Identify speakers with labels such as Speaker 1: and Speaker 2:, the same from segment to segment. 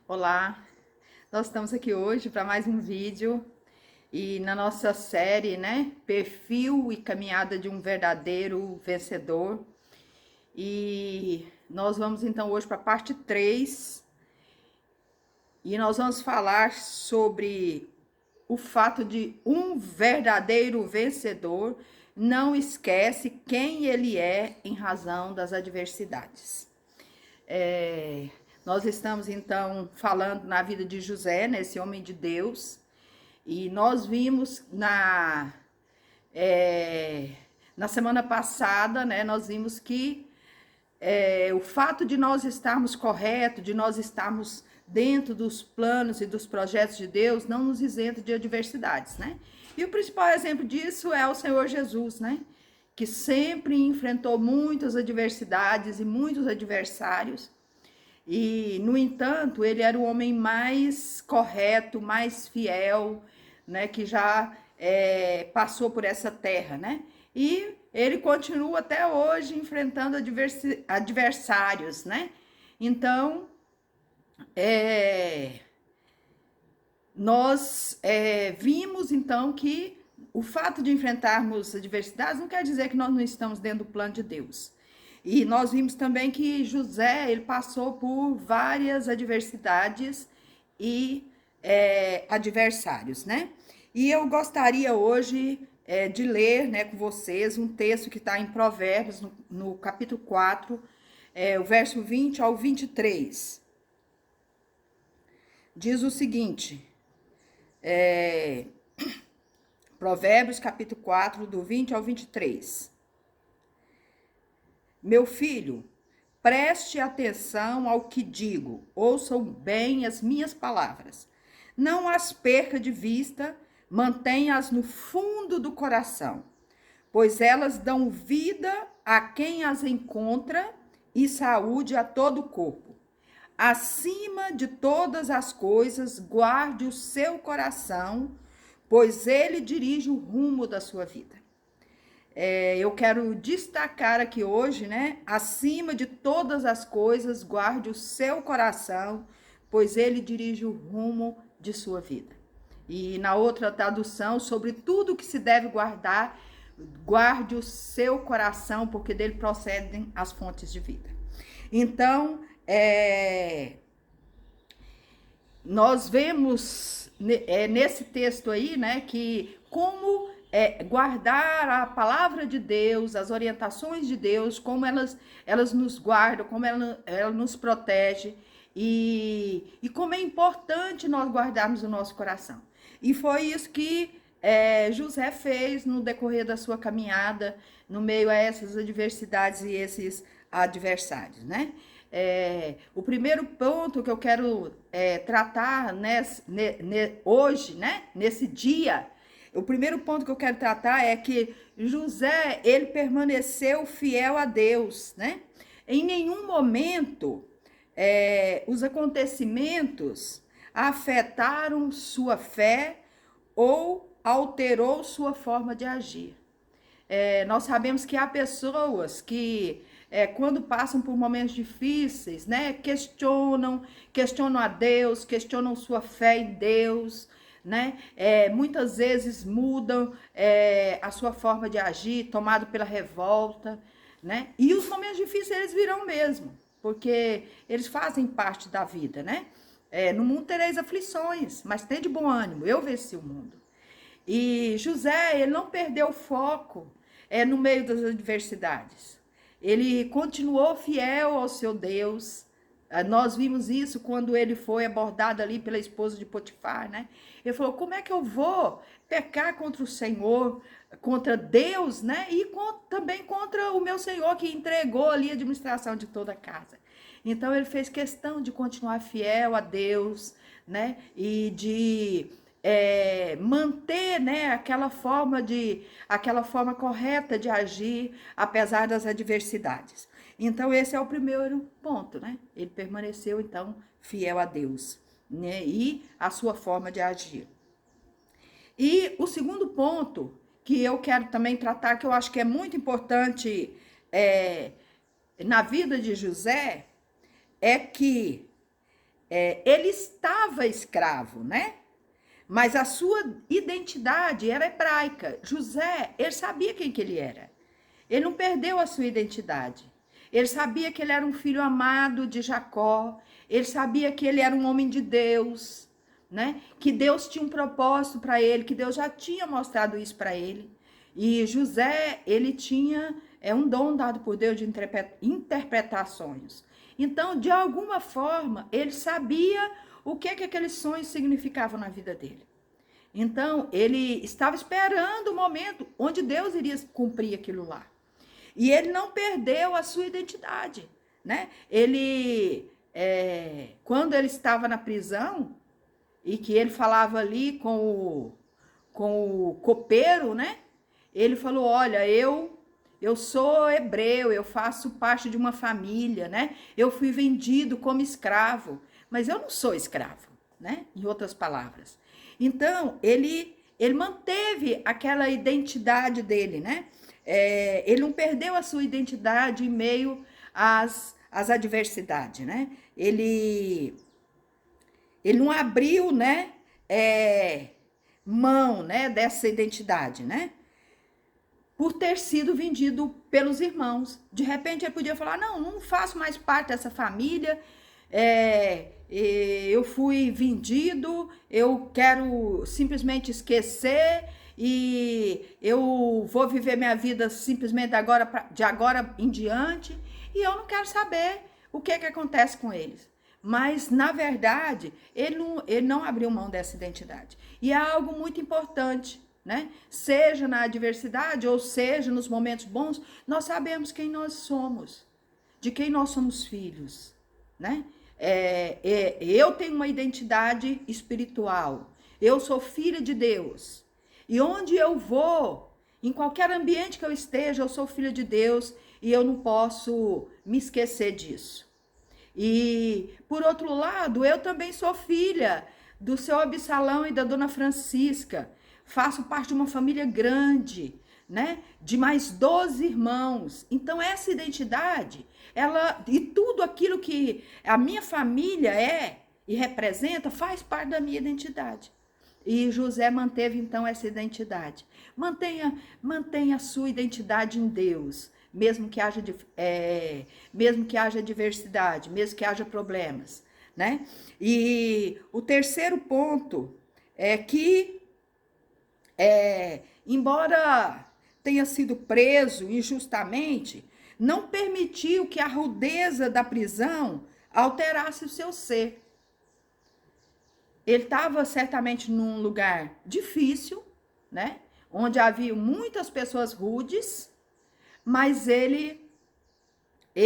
Speaker 1: Olá, nós estamos aqui hoje para mais um vídeo e na nossa série, né, Perfil e Caminhada de um Verdadeiro Vencedor. E nós vamos então hoje para a parte 3 e nós vamos falar sobre o fato de um verdadeiro vencedor não esquece quem ele é em razão das adversidades. Nós estamos então falando na vida de José, né, esse homem de Deus, e nós vimos na semana passada, né, nós vimos que o fato de nós estarmos corretos, de nós estarmos dentro dos planos e dos projetos de Deus, não nos isenta de adversidades, né? E o principal exemplo disso é o Senhor Jesus, né? Que sempre enfrentou muitas adversidades e muitos adversários, e, no entanto, ele era o homem mais correto, mais fiel, né, que já passou por essa terra, né? E ele continua até hoje enfrentando adversários, né? Então, nós vimos, então, que o fato de enfrentarmos adversidades não quer dizer que nós não estamos dentro do plano de Deus. E nós vimos também que José, ele passou por várias adversidades e adversários, né? E eu gostaria hoje de ler, né, com vocês um texto que está em Provérbios, no capítulo 4, o verso 20 ao 23. Diz o seguinte, Provérbios capítulo 4, do 20 ao 23. Meu filho, preste atenção ao que digo, ouçam bem as minhas palavras. Não as perca de vista, mantenha-as no fundo do coração, pois elas dão vida a quem as encontra e saúde a todo o corpo. Acima de todas as coisas, guarde o seu coração, pois ele dirige o rumo da sua vida. Eu quero destacar aqui hoje, né? Acima de todas as coisas, guarde o seu coração, pois ele dirige o rumo de sua vida. E na outra tradução, sobre tudo que se deve guardar, guarde o seu coração, porque dele procedem as fontes de vida. Então, nós vemos nesse texto aí, né, que como guardar a palavra de Deus, as orientações de Deus, como elas nos guardam, como ela nos protege, e como é importante nós guardarmos o nosso coração. E foi isso que José fez no decorrer da sua caminhada, no meio a essas adversidades e esses adversários, né? O primeiro ponto que eu quero tratar hoje, né, nesse dia, o primeiro ponto que eu quero tratar é que José, ele permaneceu fiel a Deus, né? Em nenhum momento os acontecimentos afetaram sua fé ou alterou sua forma de agir. Nós sabemos que há pessoas que, quando passam por momentos difíceis, né, questionam a Deus, questionam sua fé em Deus, né? Muitas vezes mudam a sua forma de agir, tomado pela revolta, né? E os momentos difíceis eles virão mesmo, porque eles fazem parte da vida, né? No mundo tereis aflições, mas tem de bom ânimo, eu venci o mundo. E José, ele não perdeu o foco no meio das adversidades. Ele continuou fiel ao seu Deus. Nós vimos isso quando ele foi abordado ali pela esposa de Potifar, né? Ele falou, como é que eu vou pecar contra o Senhor, contra Deus, né? E também contra o meu Senhor que entregou ali a administração de toda a casa. Então ele fez questão de continuar fiel a Deus, né? E de manter, né, aquela forma correta de agir, apesar das adversidades. Então, esse é o primeiro ponto, né? Ele permaneceu, então, fiel a Deus, né? E a sua forma de agir. E o segundo ponto que eu quero também tratar, que eu acho que é muito importante na vida de José, é que ele estava escravo, né? Mas a sua identidade era hebraica. José, ele sabia quem que ele era. Ele não perdeu a sua identidade. Ele sabia que ele era um filho amado de Jacó. Ele sabia que ele era um homem de Deus, né? Que Deus tinha um propósito para ele, que Deus já tinha mostrado isso para ele. E José, ele tinha um dom dado por Deus de interpretar sonhos. Então, de alguma forma, ele sabia o que aqueles sonhos significavam na vida dele. Então, ele estava esperando o momento onde Deus iria cumprir aquilo lá. E ele não perdeu a sua identidade, né? Ele, quando ele estava na prisão, e que ele falava ali com o copeiro, né? Ele falou, olha, eu sou hebreu, eu faço parte de uma família, né? Eu fui vendido como escravo, mas eu não sou escravo, né? Em outras palavras. Então, ele manteve aquela identidade dele, né? Ele não perdeu a sua identidade em meio às adversidades, né? Ele não abriu, né? Mão, né? Dessa identidade, né? Por ter sido vendido pelos irmãos. De repente ele podia falar, não faço mais parte dessa família, eu fui vendido, eu quero simplesmente esquecer e eu vou viver minha vida simplesmente de agora em diante e eu não quero saber o que acontece com eles. Mas, na verdade, ele não abriu mão dessa identidade. E é algo muito importante, né? Seja na adversidade ou seja nos momentos bons, nós sabemos quem nós somos, de quem nós somos filhos, né? Eu tenho uma identidade espiritual, eu sou filha de Deus, e onde eu vou, em qualquer ambiente que eu esteja, eu sou filha de Deus e eu não posso me esquecer disso. E, por outro lado, eu também sou filha do seu Absalão e da dona Francisca. Faço parte de uma família grande, né? De mais 12 irmãos. Então, essa identidade, e tudo aquilo que a minha família é e representa, faz parte da minha identidade. E José manteve, então, essa identidade. Mantenha a sua identidade em Deus. Mesmo que haja adversidade, mesmo que haja problemas, né? E o terceiro ponto é que, embora tenha sido preso injustamente, não permitiu que a rudeza da prisão alterasse o seu ser. Ele estava certamente num lugar difícil, né? Onde havia muitas pessoas rudes, mas ele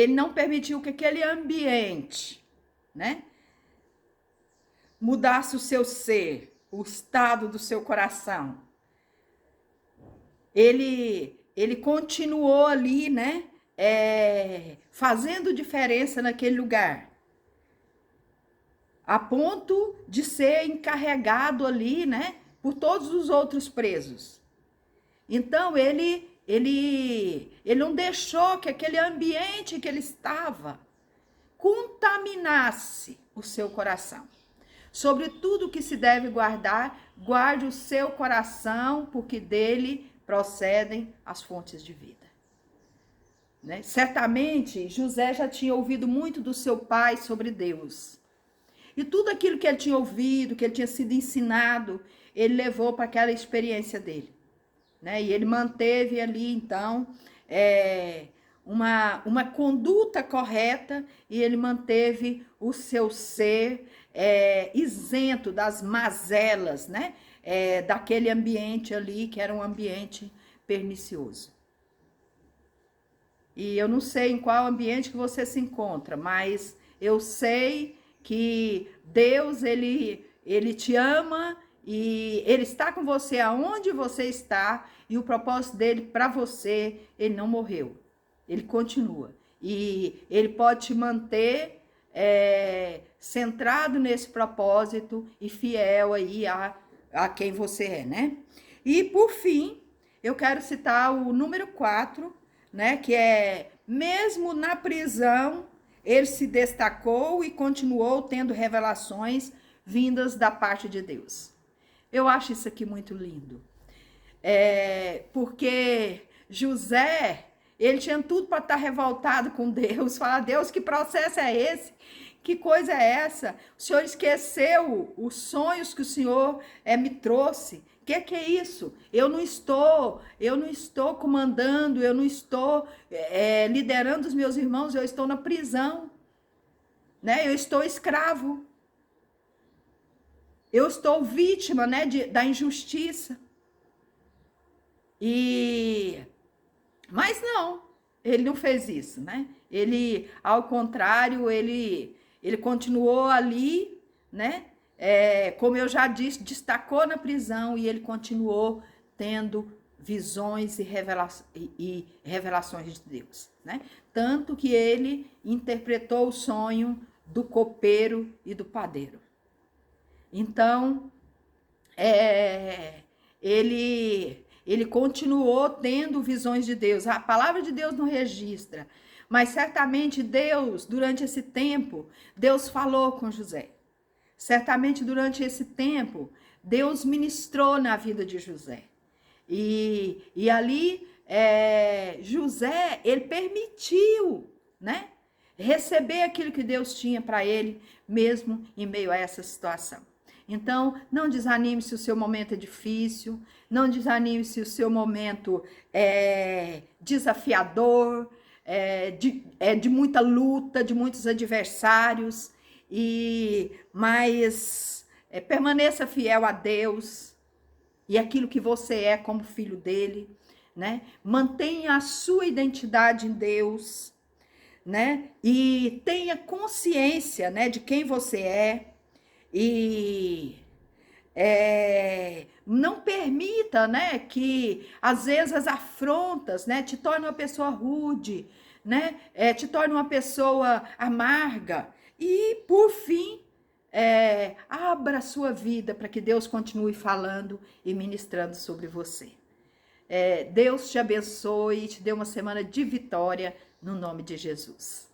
Speaker 1: não permitiu que aquele ambiente, né, mudasse o seu ser, o estado do seu coração. Ele continuou ali, né, fazendo diferença naquele lugar, a ponto de ser encarregado ali, né, por todos os outros presos. Então, ele não deixou que aquele ambiente que ele estava contaminasse o seu coração. Sobre tudo que se deve guardar, guarde o seu coração, porque dele procedem as fontes de vida. Né? Certamente, José já tinha ouvido muito do seu pai sobre Deus. E tudo aquilo que ele tinha ouvido, que ele tinha sido ensinado, ele levou para aquela experiência dele. Né? E ele manteve ali, então, uma conduta correta e ele manteve o seu ser isento das mazelas, né? Daquele ambiente ali, que era um ambiente pernicioso. E eu não sei em qual ambiente que você se encontra, mas eu sei que Deus, ele te ama e ele está com você aonde você está, e o propósito dele para você, ele não morreu, ele continua. E ele pode te manter centrado nesse propósito e fiel aí a quem você é, né? E por fim, eu quero citar o número 4, né? Que é, mesmo na prisão, ele se destacou e continuou tendo revelações vindas da parte de Deus. Eu acho isso aqui muito lindo. Porque José, ele tinha tudo para estar revoltado com Deus, falar: Deus, que processo é esse? Que coisa é essa? O Senhor esqueceu os sonhos que o Senhor me trouxe. Que é isso? Eu não estou comandando, eu não estou liderando os meus irmãos, eu estou na prisão, né? Eu estou escravo. Eu estou vítima, né, da injustiça. Mas não, ele não fez isso, né? Ele, ao contrário, ele continuou ali, né? Como eu já disse, destacou na prisão e ele continuou tendo visões e revelações de Deus, né? Tanto que ele interpretou o sonho do copeiro e do padeiro. Então, ele continuou tendo visões de Deus. A palavra de Deus não registra, mas certamente Deus, durante esse tempo, Deus falou com José. Certamente durante esse tempo, Deus ministrou na vida de José. E ali, José, ele permitiu, né, receber aquilo que Deus tinha para ele, mesmo em meio a essa situação. Então, não desanime se o seu momento é difícil, não desanime se o seu momento é desafiador, de muita luta, de muitos adversários, mas permaneça fiel a Deus e aquilo que você é como filho dele, né? Mantenha a sua identidade em Deus, né? E tenha consciência, né, de quem você é. E não permita, né, que às vezes as afrontas, né, te tornem uma pessoa rude, né, te tornem uma pessoa amarga. E por fim, abra a sua vida para que Deus continue falando e ministrando sobre você. Deus te abençoe e te dê uma semana de vitória no nome de Jesus.